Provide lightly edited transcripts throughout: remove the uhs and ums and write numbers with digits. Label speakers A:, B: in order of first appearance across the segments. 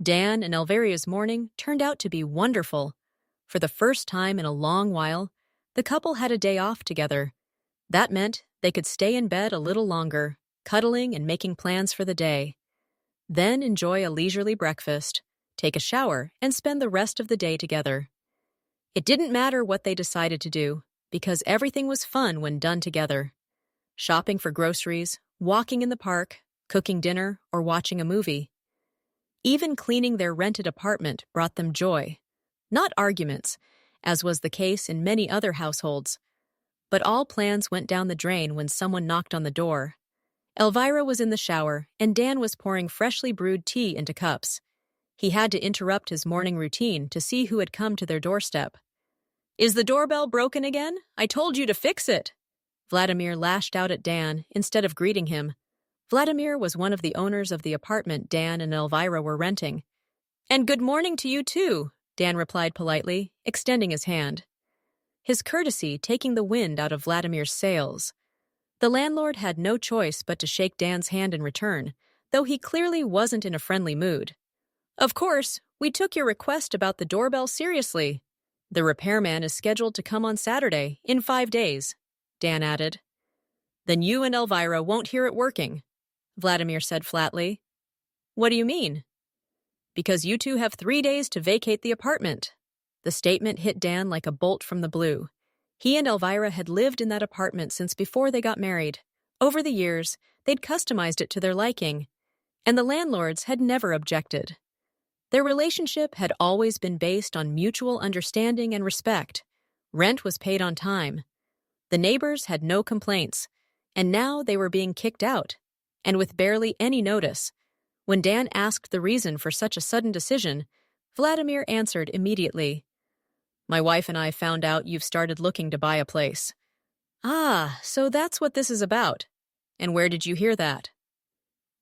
A: Dan and Elvira's morning turned out to be wonderful. For the first time in a long while, the couple had a day off together. That meant they could stay in bed a little longer, cuddling and making plans for the day. Then enjoy a leisurely breakfast, take a shower, and spend the rest of the day together. It didn't matter what they decided to do, because everything was fun when done together. Shopping for groceries, walking in the park, cooking dinner, or watching a movie. Even cleaning their rented apartment brought them joy. Not arguments, as was the case in many other households. But all plans went down the drain when someone knocked on the door. Elvira was in the shower, and Dan was pouring freshly brewed tea into cups. He had to interrupt his morning routine to see who had come to their doorstep. "Is the doorbell broken again? I told you to fix it!" Vladimir lashed out at Dan instead of greeting him. Vladimir was one of the owners of the apartment Dan and Elvira were renting. "And good morning to you too," Dan replied politely, extending his hand. His courtesy taking the wind out of Vladimir's sails. The landlord had no choice but to shake Dan's hand in return, though he clearly wasn't in a friendly mood. "Of course, we took your request about the doorbell seriously. The repairman is scheduled to come on Saturday, in 5 days," Dan added. "Then you and Elvira won't hear it working," Vladimir said flatly. "What do you mean?" "Because you two have 3 days to vacate the apartment." The statement hit Dan like a bolt from the blue. He and Elvira had lived in that apartment since before they got married. Over the years, they'd customized it to their liking, and the landlords had never objected. Their relationship had always been based on mutual understanding and respect. Rent was paid on time. The neighbors had no complaints, and now they were being kicked out, and with barely any notice. When Dan asked the reason for such a sudden decision, Vladimir answered immediately. "My wife and I found out you've started looking to buy a place." "Ah, so that's what this is about. And where did you hear that?"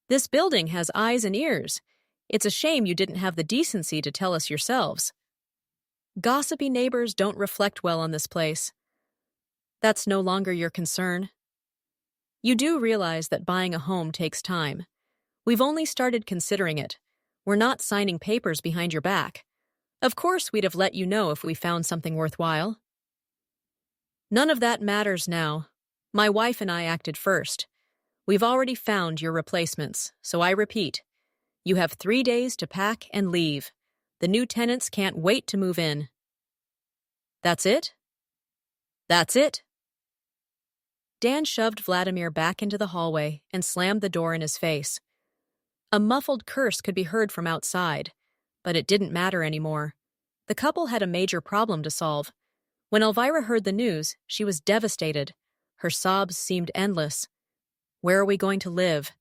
A: "This building has eyes and ears. It's a shame you didn't have the decency to tell us yourselves." "Gossipy neighbors don't reflect well on this place." "That's no longer your concern." "You do realize that buying a home takes time. We've only started considering it. We're not signing papers behind your back. Of course we'd have let you know if we found something worthwhile." "None of that matters now. My wife and I acted first. We've already found your replacements, so I repeat, you have 3 days to pack and leave. The new tenants can't wait to move in." "That's it?" "That's it." Dan shoved Vladimir back into the hallway and slammed the door in his face. A muffled curse could be heard from outside, but it didn't matter anymore. The couple had a major problem to solve. When Elvira heard the news, she was devastated. Her sobs seemed endless. "Where are we going to live?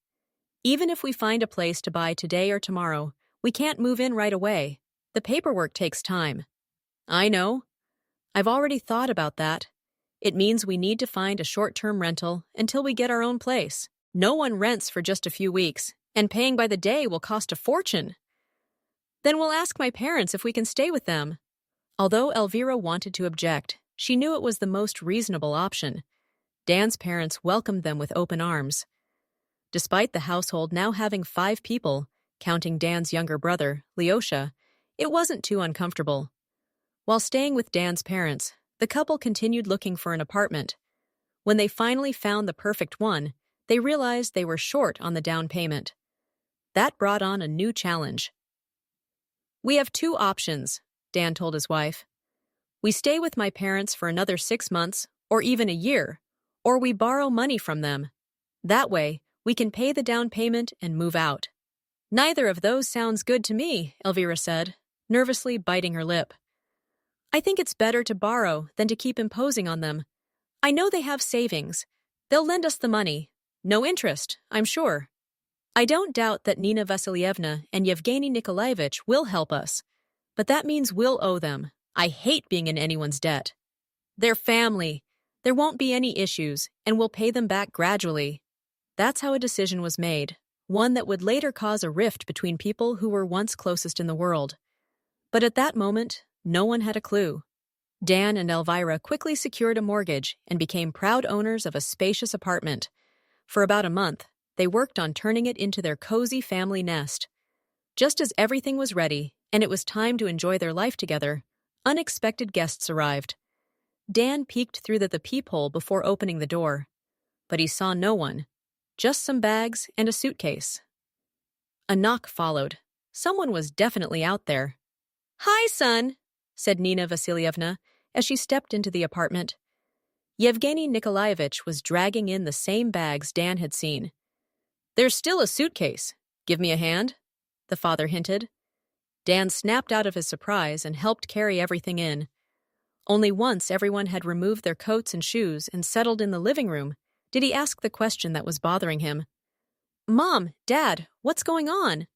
A: Even if we find a place to buy today or tomorrow, we can't move in right away. The paperwork takes time." "I know. I've already thought about that. It means we need to find a short-term rental until we get our own place. No one rents for just a few weeks, and paying by the day will cost a fortune." "Then we'll ask my parents if we can stay with them." Although Elvira wanted to object, she knew it was the most reasonable option. Dan's parents welcomed them with open arms. Despite the household now having 5 people, counting Dan's younger brother, Lyosha, it wasn't too uncomfortable. While staying with Dan's parents, the couple continued looking for an apartment. When they finally found the perfect one, they realized they were short on the down payment. That brought on a new challenge. "We have 2 options," Dan told his wife. "We stay with my parents for another 6 months, or even a year, or we borrow money from them. That way, we can pay the down payment and move out." "Neither of those sounds good to me," Elvira said, nervously biting her lip. "I think it's better to borrow than to keep imposing on them. I know they have savings. They'll lend us the money. No interest, I'm sure. I don't doubt that Nina Vasilievna and Yevgeny Nikolaevich will help us, but that means we'll owe them. I hate being in anyone's debt. They're family. There won't be any issues, and we'll pay them back gradually." That's how a decision was made, one that would later cause a rift between people who were once closest in the world. But at that moment, no one had a clue. Dan and Elvira quickly secured a mortgage and became proud owners of a spacious apartment. For about a month, they worked on turning it into their cozy family nest. Just as everything was ready and it was time to enjoy their life together, unexpected guests arrived. Dan peeked through the peephole before opening the door, but he saw no one, just some bags and a suitcase. A knock followed. Someone was definitely out there. "Hi, son," said Nina Vasilievna as she stepped into the apartment. Yevgeny Nikolaevich was dragging in the same bags Dan had seen. "There's still a suitcase. Give me a hand," the father hinted. Dan snapped out of his surprise and helped carry everything in. Only once everyone had removed their coats and shoes and settled in the living room did he ask the question that was bothering him. "Mom, Dad, what's going on?"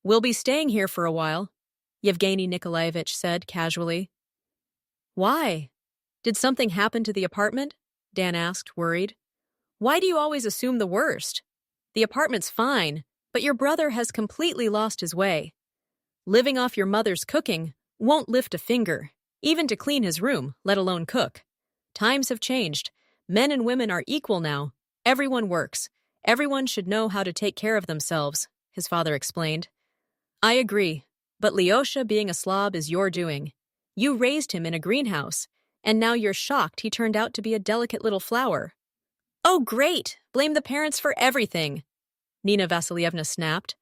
A: "We'll be staying here for a while," Yevgeny Nikolaevich said casually. "Why? Did something happen to the apartment?" Dan asked, worried. "Why do you always assume the worst? The apartment's fine, but your brother has completely lost his way. Living off your mother's cooking won't lift a finger, even to clean his room, let alone cook. Times have changed. Men and women are equal now. Everyone works. Everyone should know how to take care of themselves," his father explained. "I agree, but Lyosha being a slob is your doing. You raised him in a greenhouse, and now you're shocked he turned out to be a delicate little flower." "Oh, great! Blame the parents for everything," Nina Vasilievna snapped.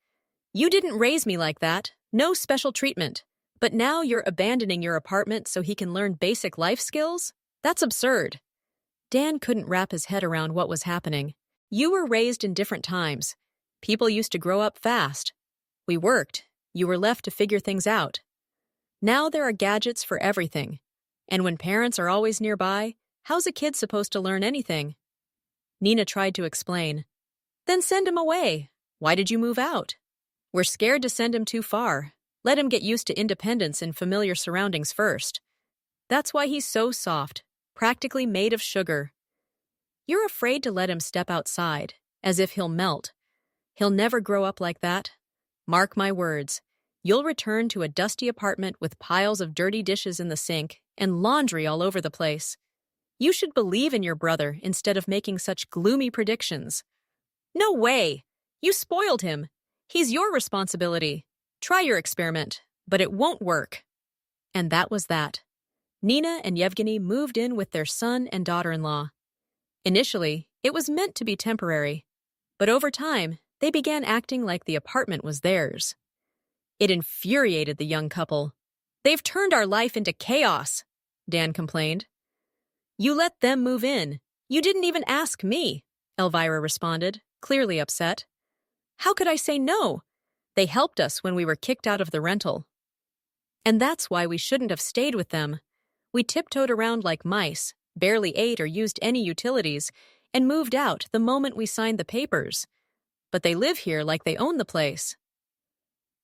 A: "You didn't raise me like that. No special treatment. But now you're abandoning your apartment so he can learn basic life skills? That's absurd." Dan couldn't wrap his head around what was happening. "You were raised in different times. People used to grow up fast. We worked. You were left to figure things out. Now there are gadgets for everything. And when parents are always nearby, how's a kid supposed to learn anything?" Nina tried to explain. "Then send him away. Why did you move out?" "We're scared to send him too far. Let him get used to independence and familiar surroundings first. That's why he's so soft, practically made of sugar. You're afraid to let him step outside, as if he'll melt. He'll never grow up like that. Mark my words. You'll return to a dusty apartment with piles of dirty dishes in the sink and laundry all over the place. You should believe in your brother instead of making such gloomy predictions." "No way! You spoiled him. He's your responsibility. Try your experiment, but it won't work." And that was that. Nina and Yevgeny moved in with their son and daughter-in-law. Initially, it was meant to be temporary, but over time, they began acting like the apartment was theirs. It infuriated the young couple. "They've turned our life into chaos," Dan complained. "You let them move in. You didn't even ask me," Elvira responded, clearly upset. "How could I say no? They helped us when we were kicked out of the rental. And that's why we shouldn't have stayed with them. We tiptoed around like mice, barely ate or used any utilities, and moved out the moment we signed the papers. But they live here like they own the place."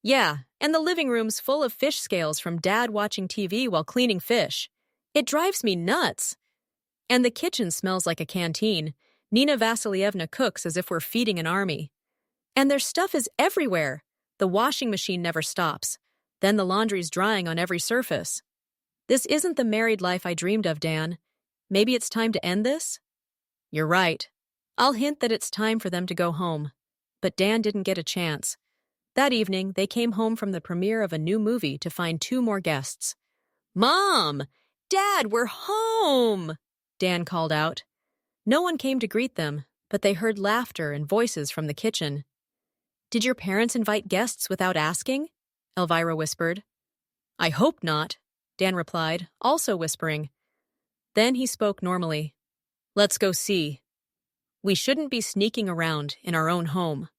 A: "Yeah, and the living room's full of fish scales from Dad watching TV while cleaning fish. It drives me nuts. And the kitchen smells like a canteen. Nina Vasilievna cooks as if we're feeding an army. And their stuff is everywhere. The washing machine never stops. Then the laundry's drying on every surface. This isn't the married life I dreamed of, Dan. Maybe it's time to end this?" "You're right. I'll hint that it's time for them to go home." But Dan didn't get a chance. That evening, they came home from the premiere of a new movie to find 2 more guests. "Mom! Dad, we're home!" Dan called out. No one came to greet them, but they heard laughter and voices from the kitchen. "Did your parents invite guests without asking?" Elvira whispered. "I hope not," Dan replied, also whispering. Then he spoke normally. "Let's go see. We shouldn't be sneaking around in our own home."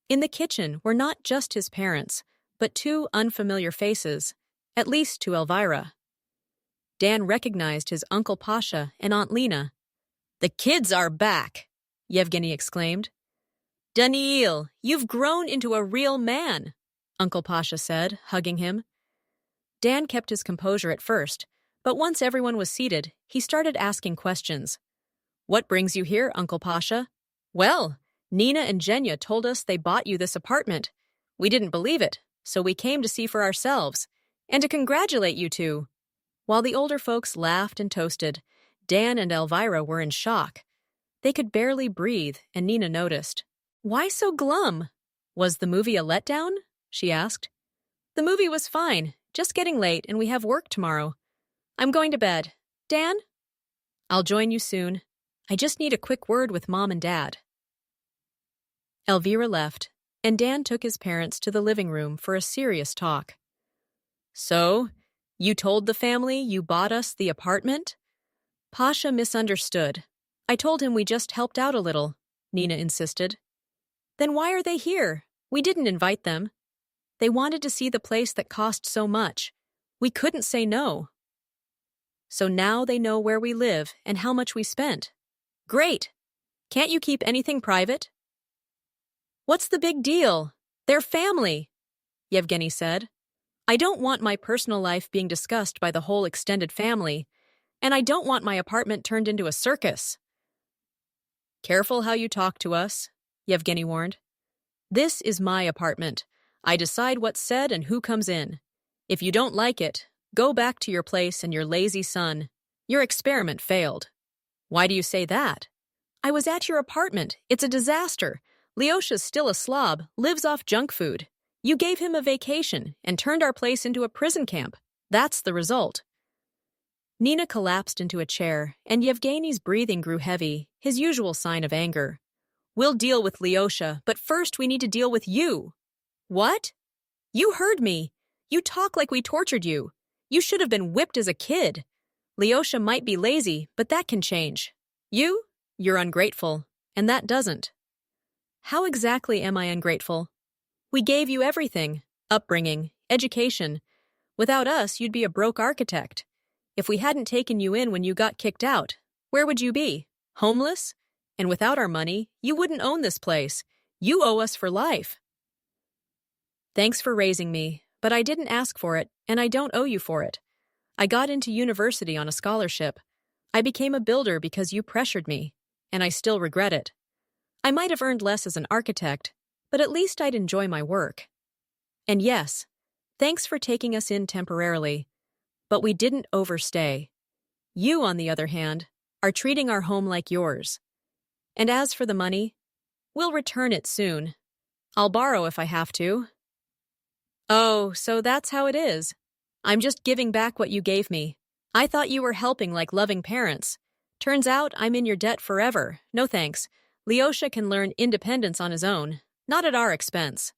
A: In the kitchen were not just his parents, but 2 unfamiliar faces, at least to Elvira. Dan recognized his Uncle Pasha and Aunt Lena. "The kids are back!" Yevgeny exclaimed. "Daniil, you've grown into a real man," Uncle Pasha said, hugging him. Dan kept his composure at first, but once everyone was seated, he started asking questions. "What brings you here, Uncle Pasha?" "Well, Nina and Genya told us they bought you this apartment. We didn't believe it, so we came to see for ourselves, and to congratulate you 2. While the older folks laughed and toasted, Dan and Elvira were in shock. They could barely breathe, and Nina noticed. "Why so glum? Was the movie a letdown?" she asked. The movie was fine, just getting late and we have work tomorrow. I'm going to bed. Dan? I'll join you soon. I just need a quick word with Mom and Dad. Elvira left, and Dan took his parents to the living room for a serious talk. So, you told the family you bought us the apartment? Pasha misunderstood. I told him we just helped out a little, Nina insisted. Then why are they here? We didn't invite them. They wanted to see the place that cost so much. We couldn't say no. So now they know where we live and how much we spent. Great! Can't you keep anything private? What's the big deal? They're family, Yevgeny said. I don't want my personal life being discussed by the whole extended family, and I don't want my apartment turned into a circus. Careful how you talk to us, Yevgeny warned. This is my apartment. I decide what's said and who comes in. If you don't like it, go back to your place and your lazy son. Your experiment failed. Why do you say that? I was at your apartment. It's a disaster. Lyosha's still a slob, lives off junk food. You gave him a vacation and turned our place into a prison camp. That's the result. Nina collapsed into a chair, and Yevgeny's breathing grew heavy, his usual sign of anger. We'll deal with Lyosha, but first we need to deal with you. What? You heard me. You talk like we tortured you. You should have been whipped as a kid. Lyosha might be lazy, but that can change. You're ungrateful, and that doesn't. How exactly am I ungrateful? We gave you everything, upbringing, education. Without us, you'd be a broke architect. If we hadn't taken you in when you got kicked out, where would you be? Homeless? And without our money, you wouldn't own this place. You owe us for life. Thanks for raising me, but I didn't ask for it, and I don't owe you for it. I got into university on a scholarship. I became a builder because you pressured me, and I still regret it. I might have earned less as an architect, but at least I'd enjoy my work. And yes, thanks for taking us in temporarily, but we didn't overstay. You, on the other hand, are treating our home like yours. And as for the money, we'll return it soon. I'll borrow if I have to. Oh, so that's how it is. I'm just giving back what you gave me. I thought you were helping like loving parents. Turns out I'm in your debt forever. No thanks. Lyosha can learn independence on his own, not at our expense.